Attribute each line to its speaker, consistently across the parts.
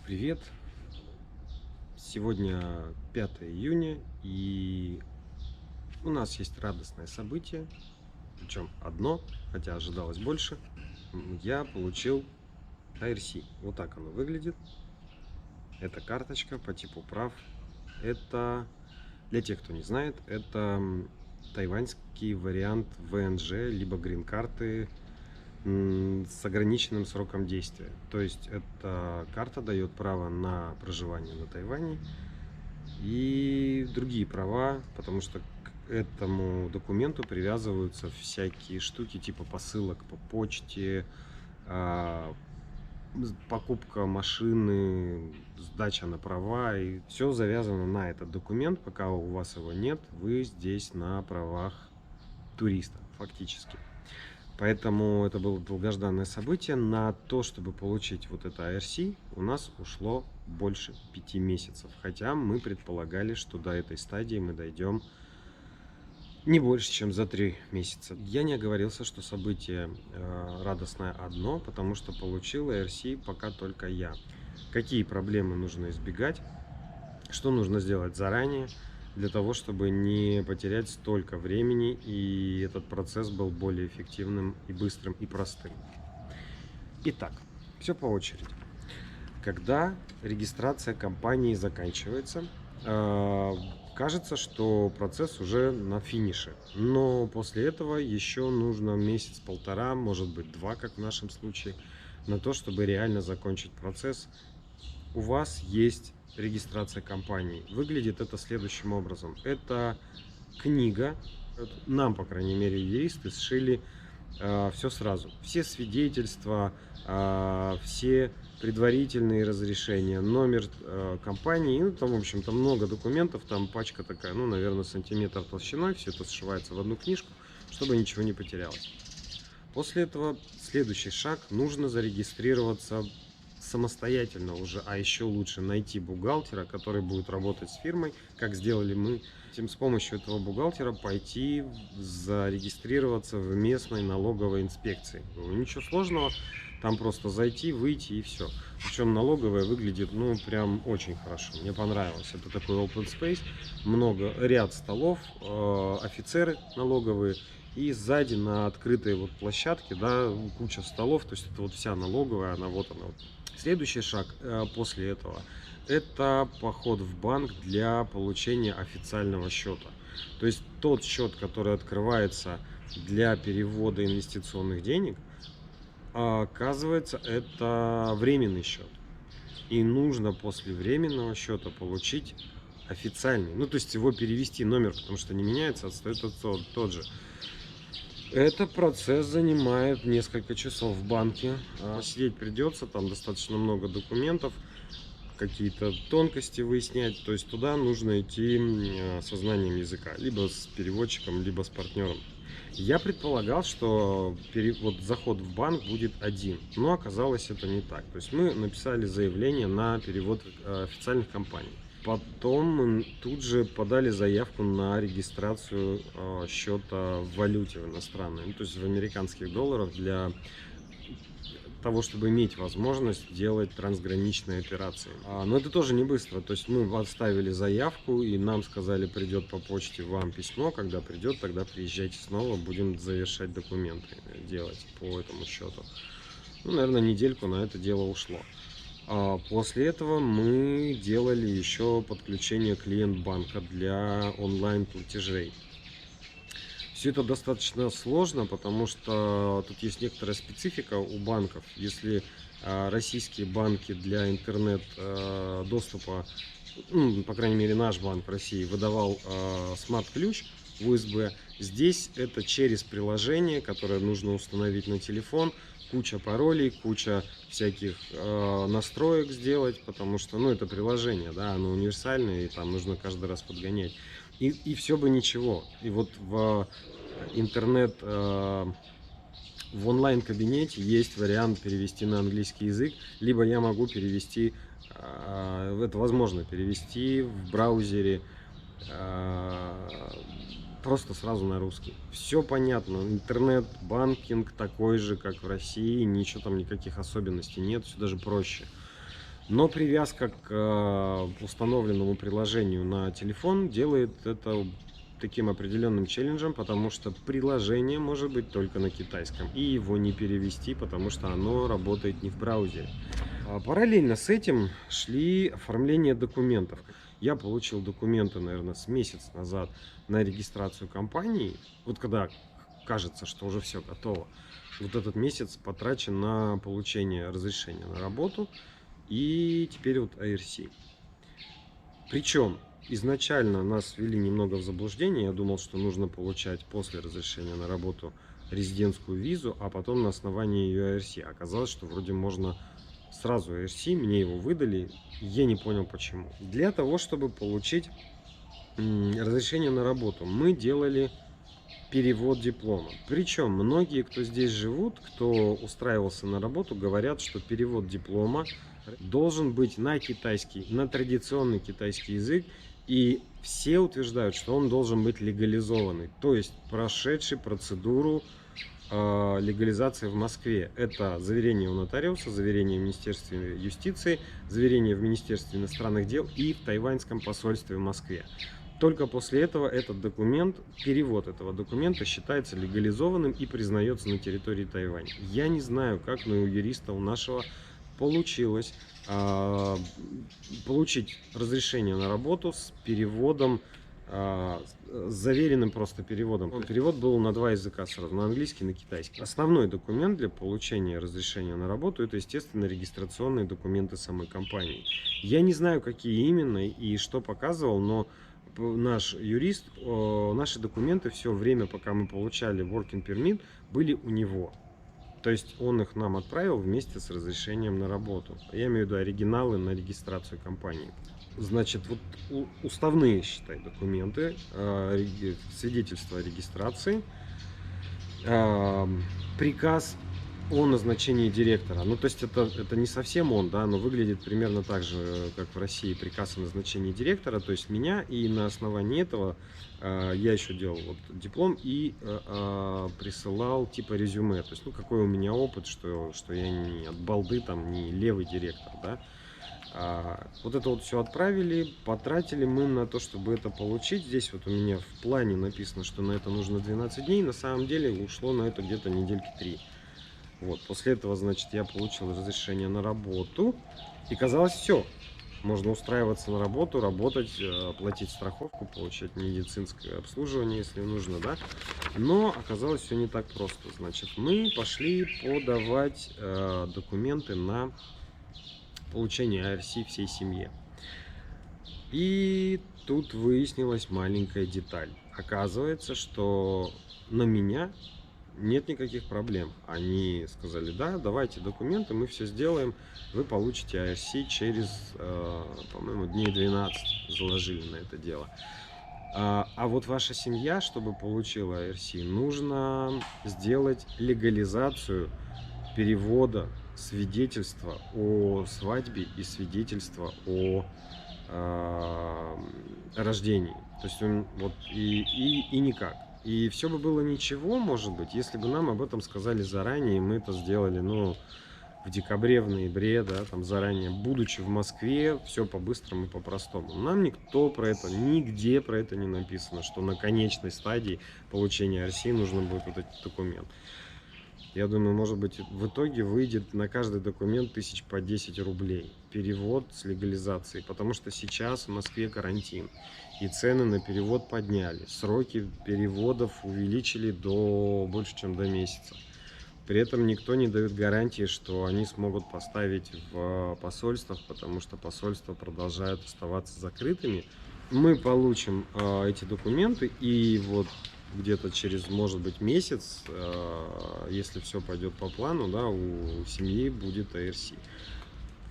Speaker 1: Привет! Сегодня 5 июня, и у нас есть радостное событие, причем одно, хотя ожидалось больше. Я получил ARC. Вот так оно выглядит. Это карточка по типу прав. Это, для тех, кто не знает, это тайваньский вариант ВНЖ, либо грин-карты с ограниченным сроком действия. То есть эта карта дает право на проживание на Тайване и другие права, потому что к этому документу привязываются всякие штуки типа посылок по почте, а, покупка машины, сдача на права, и все завязано на этот документ. Пока у вас его нет, вы здесь на правах туриста фактически. Поэтому это было долгожданное событие. На то, чтобы получить вот это ARC, у нас ушло больше 5 месяцев. Хотя мы предполагали, что до этой стадии мы дойдем не больше, чем за 3 месяца. Я не оговорился, что событие радостное одно, потому что получил ARC пока только я. Какие проблемы нужно избегать? Что нужно сделать заранее для того, чтобы не потерять столько времени и этот процесс был более эффективным и быстрым и простым. Итак, все по очереди. Когда регистрация компании заканчивается, кажется, что процесс уже на финише. Но после этого еще нужно месяц-полтора, может быть 2, как в нашем случае, на то, чтобы реально закончить процесс. У вас есть регистрация компании. Выглядит это следующим образом. Это книга. Нам, по крайней мере, юристы сшили все сразу. Все свидетельства, все предварительные разрешения, номер компании. Ну, там, в общем-то, много документов. Там пачка такая, ну, наверное, сантиметр толщиной. Все это сшивается в одну книжку, чтобы ничего не потерялось. После этого следующий шаг. Нужно зарегистрироваться самостоятельно уже, а еще лучше найти бухгалтера, который будет работать с фирмой, как сделали мы. С помощью этого бухгалтера пойти зарегистрироваться в местной налоговой инспекции. Ничего сложного, там просто зайти, выйти и все. Причем налоговая выглядит, ну, прям очень хорошо. Мне понравилось. Это такой open space, ряд столов, офицеры налоговые. И сзади на открытой вот площадке, да, куча столов, то есть это вот вся налоговая, она вот она. Следующий шаг после этого — это поход в банк для получения официального счета. То есть тот счет, который открывается для перевода инвестиционных денег, оказывается, это временный счет. И нужно после временного счета получить официальный. Ну, то есть его перевести, номер, потому что не меняется, остается тот же. Этот процесс занимает несколько часов в банке. Сидеть придется, там достаточно много документов, какие-то тонкости выяснять. То есть туда нужно идти со знанием языка, либо с переводчиком, либо с партнером. Я предполагал, что вот заход в банк будет один, но оказалось это не так. То есть мы написали заявление на перевод официальных компаний. Потом мы тут же подали заявку на регистрацию счета в валюте в иностранной, ну, то есть в американских долларах, для того, чтобы иметь возможность делать трансграничные операции. Но это тоже не быстро. То есть мы отставили заявку, и нам сказали, придет по почте вам письмо. Когда придет, тогда приезжайте снова, будем завершать документы делать по этому счету. Ну, наверное, недельку на это дело ушло. После этого мы делали еще подключение клиент-банка для онлайн-платежей. Все это достаточно сложно, потому что тут есть некоторая специфика у банков. Если российские банки для интернет-доступа, ну, по крайней мере наш банк в России, выдавал смарт-ключ в USB, здесь это через приложение, которое нужно установить на телефон, куча паролей, куча всяких настроек сделать, потому что, ну, это приложение, да, оно универсальное, и там нужно каждый раз подгонять. И все бы ничего. И вот в интернет, в онлайн-кабинете есть вариант перевести на английский язык, либо я могу перевести, это возможно перевести в браузере просто сразу на русский. Все понятно. Интернет-банкинг такой же, как в России. Ничего там, никаких особенностей нет. Все даже проще. Но привязка к установленному приложению на телефон делает это таким определенным челленджем, потому что приложение может быть только на китайском, и его не перевести, потому что оно работает не в браузере. Параллельно с этим шли оформление документов. Я получил документы, наверное, с месяц назад на регистрацию компании. Вот когда кажется, что уже все готово, вот этот месяц потрачен на получение разрешения на работу и теперь вот IRC. Причем изначально нас ввели немного в заблуждение. Я думал, что нужно получать после разрешения на работу резидентскую визу, а потом на основании ее IRC. Оказалось, что вроде можно сразу IRC, мне его выдали, я не понял почему. Для того, чтобы получить разрешение на работу, мы делали перевод диплома. Причем многие, кто здесь живут, кто устраивался на работу, говорят, что перевод диплома должен быть на китайский, на традиционный китайский язык, и все утверждают, что он должен быть легализованный, то есть прошедший процедуру легализации в Москве. Это заверение у нотариуса, заверение в Министерстве юстиции, заверение в Министерстве иностранных дел и в тайваньском посольстве в Москве. Только после этого этот документ, перевод этого документа считается легализованным и признается на территории Тайваня. Я не знаю, как, но у юриста у нашего получилось получить разрешение на работу с переводом, с заверенным просто переводом. Перевод был на два языка сразу, на английский и на китайский. Основной документ для получения разрешения на работу — это, естественно, регистрационные документы самой компании. Я не знаю, какие именно и что показывал, но наш юрист, наши документы все время, пока мы получали working permit, были у него. То есть он их нам отправил вместе с разрешением на работу. Я имею в виду оригиналы на регистрацию компании. Значит, вот уставные, считай, документы, свидетельство о регистрации, приказ о назначении директора. Ну, то есть это не совсем он, да, но выглядит примерно так же, как в России приказ о назначении директора, то есть меня, и на основании этого я еще делал вот диплом и присылал типа резюме, то есть, ну, какой у меня опыт, что я не от балды, там, не левый директор, да. Вот это вот все отправили, потратили мы на то, чтобы это получить. Здесь вот у меня в плане написано, что на это нужно 12 дней, на самом деле ушло на это где-то недельки 3. Вот, после этого, значит, я получил разрешение на работу, и казалось, все, можно устраиваться на работу, работать, платить страховку, получать медицинское обслуживание, если нужно, да. Но оказалось, все не так просто. Значит, мы пошли подавать документы на получение IRC всей семье. И тут выяснилась маленькая деталь. Оказывается, что на меня нет никаких проблем. Они сказали: да, давайте документы, мы все сделаем, вы получите IRC через, по-моему, дней 12 заложили на это дело. А вот ваша семья, чтобы получила IRC, нужно сделать легализацию перевода свидетельства о свадьбе и свидетельства о рождении. То есть вот и никак. И все бы было ничего, может быть, если бы нам об этом сказали заранее, и мы это сделали, ну, в декабре, в ноябре, да, там заранее, будучи в Москве, все по-быстрому и по-простому. Нам никто про это, нигде про это не написано, что на конечной стадии получения России нужно будет вот этот документ. Я думаю, может быть, в итоге выйдет на каждый документ 1000 по 10 рублей. Перевод с легализацией, потому что сейчас в Москве карантин. И цены на перевод подняли. Сроки переводов увеличили больше, чем до месяца. При этом никто не дает гарантии, что они смогут поставить в посольствах, потому что посольства продолжают оставаться закрытыми. Мы получим эти документы, и вот где-то через, может быть, месяц, если все пойдет по плану, да, у семьи будет IRC.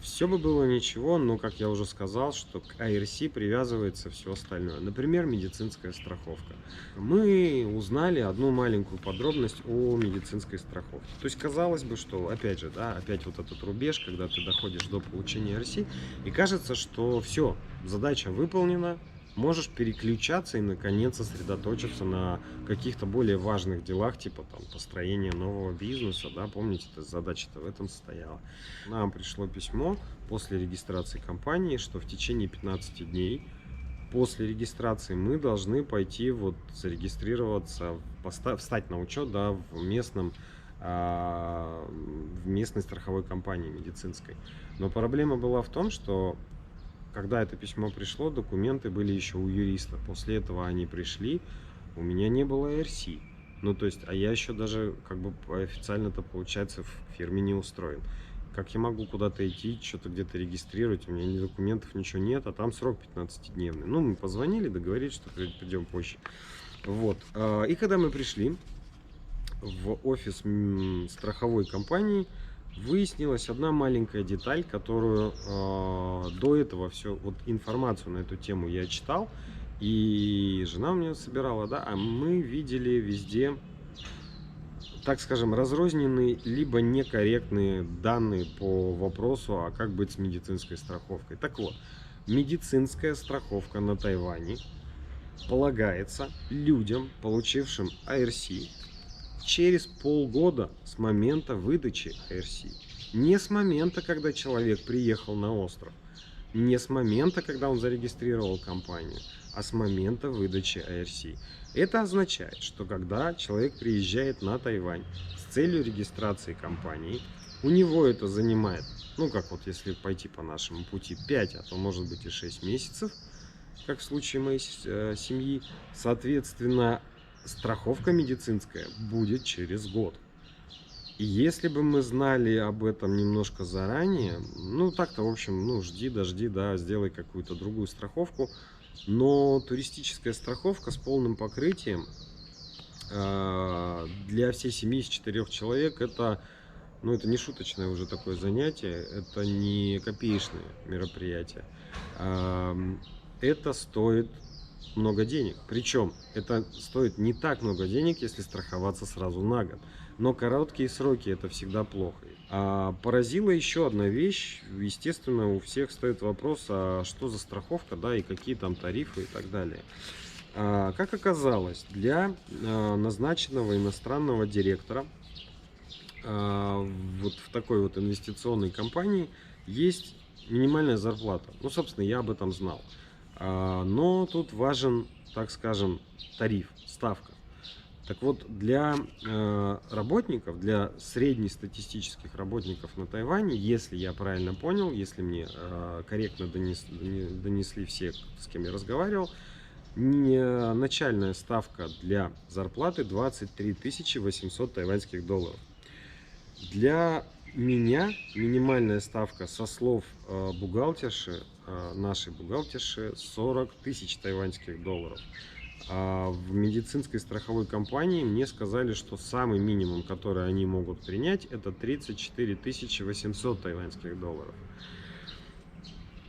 Speaker 1: Все бы было ничего, но, как я уже сказал, что к IRC привязывается все остальное. Например, медицинская страховка. Мы узнали одну маленькую подробность о медицинской страховке. То есть, казалось бы, что, опять же, да, опять вот этот рубеж, когда ты доходишь до получения IRC, и кажется, что все, задача выполнена, можешь переключаться и наконец сосредоточиться на каких-то более важных делах, типа там построения нового бизнеса, да, помните, задача-то в этом состояла. Нам пришло письмо после регистрации компании, что в течение 15 дней после регистрации мы должны пойти вот зарегистрироваться, встать на учет, да, в местной страховой компании медицинской. Но проблема была в том, что когда это письмо пришло, документы были еще у юриста. После этого они пришли, у меня не было IRC. Ну, то есть, а я еще даже как бы официально-то, получается, в фирме не устроен. Как я могу куда-то идти, что-то где-то регистрировать, у меня ни документов, ничего нет, а там срок 15-дневный. Ну, мы позвонили, договорились, что придем позже. Вот. И когда мы пришли в офис страховой компании, выяснилась одна маленькая деталь, которую до этого все, вот информацию на эту тему я читал, и жена у меня собирала, да, а мы видели везде, так скажем, разрозненные либо некорректные данные по вопросу, а как быть с медицинской страховкой. Так вот, медицинская страховка на Тайване полагается людям, получившим IRC, через полгода с момента выдачи IRC. Не с момента, когда человек приехал на остров, не с момента, когда он зарегистрировал компанию, а с момента выдачи IRC. Это означает, что когда человек приезжает на Тайвань с целью регистрации компании, у него это занимает, ну как вот если пойти по нашему пути, 5, а то может быть и 6 месяцев, как в случае моей семьи. Соответственно, страховка медицинская будет через год. И если бы мы знали об этом немножко заранее, ну так-то, в общем, ну жди, дожди, да, сделай какую-то другую страховку. Но туристическая страховка с полным покрытием для всей семьи из 4 человек это, ну, это не шуточное уже такое занятие, это не копеечное мероприятие. Это стоит много денег. Причем это стоит не так много денег, если страховаться сразу на год. Но короткие сроки это всегда плохо. Поразила еще одна вещь. Естественно, у всех стоит вопрос, а что за страховка, да, и какие там тарифы и так далее. Как оказалось, для назначенного иностранного директора вот в такой вот инвестиционной компании есть минимальная зарплата. Ну, собственно, я об этом знал. Но тут важен, так скажем, тариф, ставка. Так вот, для работников, для среднестатистических работников на Тайване, если я правильно понял, если мне корректно донесли все, с кем я разговаривал, начальная ставка для зарплаты 23 800 тайваньских долларов. Для меня минимальная ставка со слов бухгалтерши, нашей бухгалтерши, 40 тысяч тайваньских долларов. А в медицинской страховой компании мне сказали, что самый минимум, который они могут принять, это 34 800 тайваньских долларов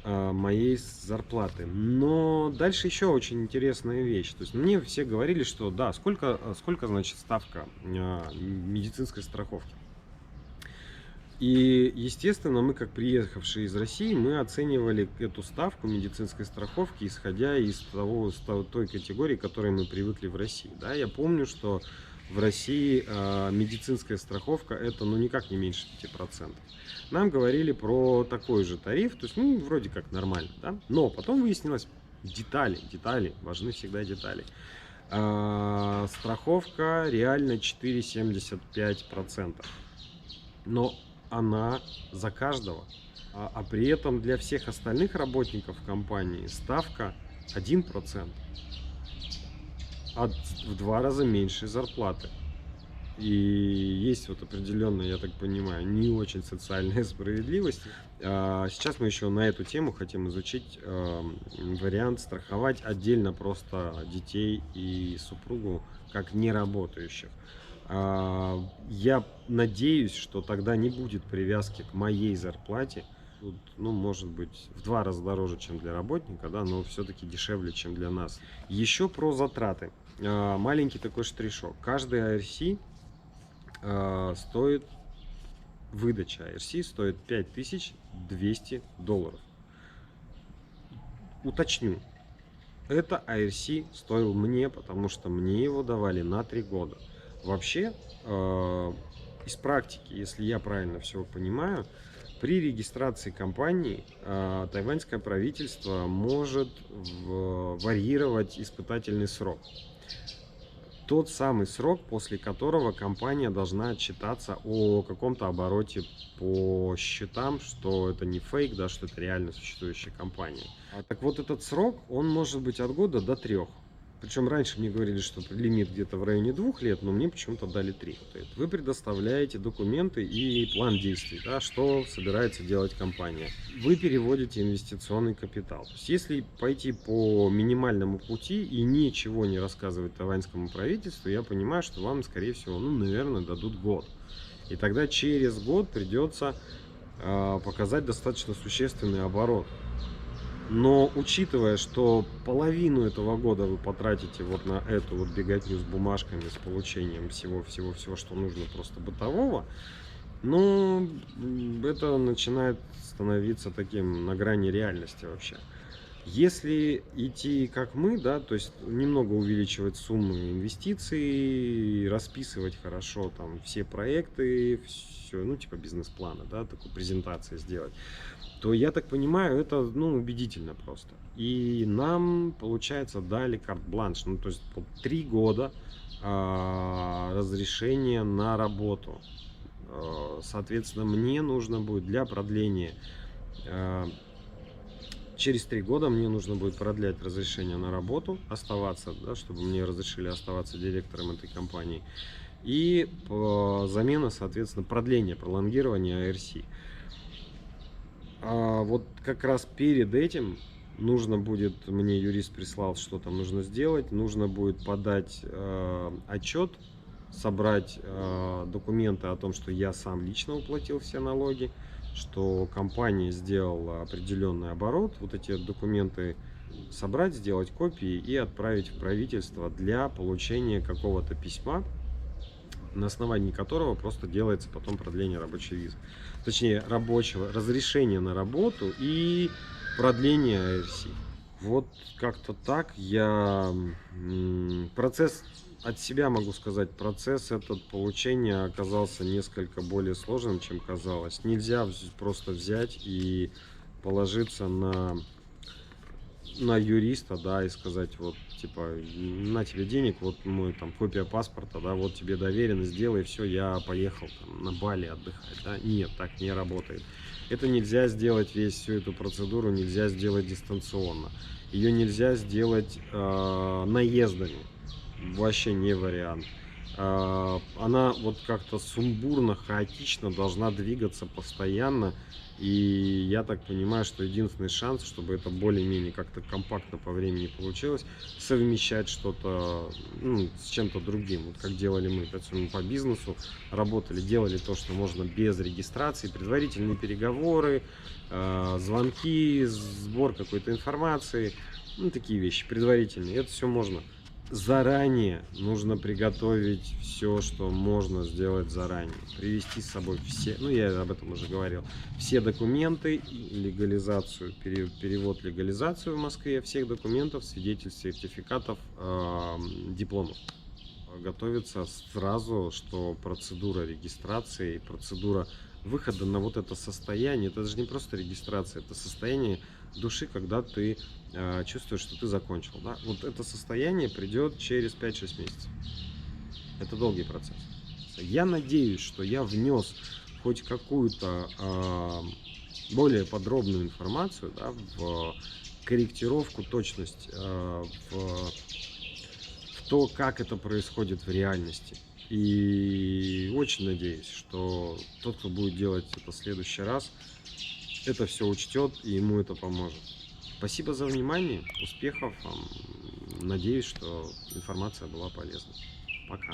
Speaker 1: моей зарплаты. Но дальше еще очень интересная вещь. То есть мне все говорили, что да, сколько значит ставка медицинской страховки. И, естественно, мы, как приехавшие из России, мы оценивали эту ставку медицинской страховки, исходя из той категории, к которой мы привыкли в России. Да, я помню, что в России медицинская страховка это ну никак не меньше 5%. Нам говорили про такой же тариф, то есть ну вроде как нормально, да? Но потом выяснилось детали, важны всегда детали. Страховка реально 4,75%. Но она за каждого. А при этом для всех остальных работников компании ставка 1%. В 2 раза меньше зарплаты. И есть вот определенная, я так понимаю, не очень социальная справедливость. Сейчас мы еще на эту тему хотим изучить вариант страховать отдельно просто детей и супругу как неработающих. Я надеюсь, что тогда не будет привязки к моей зарплате. Тут, ну, может быть, в 2 раза дороже, чем для работника, да, но все-таки дешевле, чем для нас. Еще про затраты. Маленький такой штришок. Каждый IRC стоит, выдача IRC стоит 5200 долларов. Уточню. это IRC стоил мне, потому что мне его давали на 3 года. Вообще, из практики, если я правильно все понимаю, при регистрации компании тайваньское правительство может варьировать испытательный срок. Тот самый срок, после которого компания должна отчитаться о каком-то обороте по счетам, что это не фейк, да, что это реально существующая компания. Так вот, этот срок, он может быть от года до 3. Причем раньше мне говорили, что лимит где-то в районе 2 лет, но мне почему-то дали 3. Вы предоставляете документы и план действий, да, что собирается делать компания. Вы переводите инвестиционный капитал. То есть, если пойти по минимальному пути и ничего не рассказывать тайваньскому правительству, я понимаю, что вам, скорее всего, наверное, дадут год. И тогда через год придется показать достаточно существенный оборот. Но учитывая, что половину этого года вы потратите вот на эту вот беготню с бумажками, с получением всего, что нужно просто бытового, ну, это начинает становиться таким на грани реальности вообще. Если идти как мы, да, то есть немного увеличивать суммы инвестиций, расписывать хорошо там все проекты, все, ну, типа бизнес-плана, да, такую презентацию сделать, то я так понимаю, это, убедительно просто. И нам, получается, дали карт-бланш, то есть 3 года разрешения на работу. Соответственно, мне нужно будет для продления, через 3 года мне нужно будет продлять разрешение на работу, оставаться, да, чтобы мне разрешили оставаться директором этой компании. И замена, соответственно, продление, пролонгирование IRC. Вот как раз перед этим нужно будет, мне юрист прислал, что там нужно сделать, нужно будет подать отчет, собрать документы о том, что я сам лично уплатил все налоги, что компания сделала определенный оборот, вот эти документы собрать, сделать копии и отправить в правительство для получения какого-то письма, на основании которого просто делается потом продление рабочей визы. Точнее, рабочего разрешения на работу и продление IRC. Вот как-то так. Процесс, от себя могу сказать, процесс этот получения оказался несколько более сложным, чем казалось. Нельзя просто взять и положиться на юриста, да, и сказать, вот, типа, на тебе денег, вот мой там копия паспорта, да, вот тебе доверенно, сделай, все, я поехал там на Бали отдыхать, да. Нет, так не работает. Это нельзя сделать, всю эту процедуру нельзя сделать дистанционно. Ее нельзя сделать наездами, вообще не вариант. Она вот как-то сумбурно, хаотично должна двигаться постоянно. И я так понимаю, что единственный шанс, чтобы это более-менее как-то компактно по времени получилось, совмещать что-то с чем-то другим. Вот как делали мы, мы по бизнесу работали, делали то, что можно без регистрации, предварительные переговоры, звонки, сбор какой-то информации, такие вещи предварительные. Это все можно. Заранее нужно приготовить все, что можно сделать заранее. Привезти с собой все, я об этом уже говорил, все документы, легализацию, перевод, легализацию в Москве всех документов, свидетельств, сертификатов, дипломов. Готовиться сразу, что процедура регистрации, процедура выхода на вот это состояние, это же не просто регистрация, это состояние души, когда ты чувствуешь, что ты закончил. Да? Вот это состояние придет через 5-6 месяцев. Это долгий процесс. Я надеюсь, что я внес хоть какую-то более подробную информацию, да, в корректировку, точность, в то, как это происходит в реальности. И очень надеюсь, что тот, кто будет делать это в следующий раз, это все учтет и ему это поможет. Спасибо за внимание, успехов вам. Надеюсь, что информация была полезна. Пока.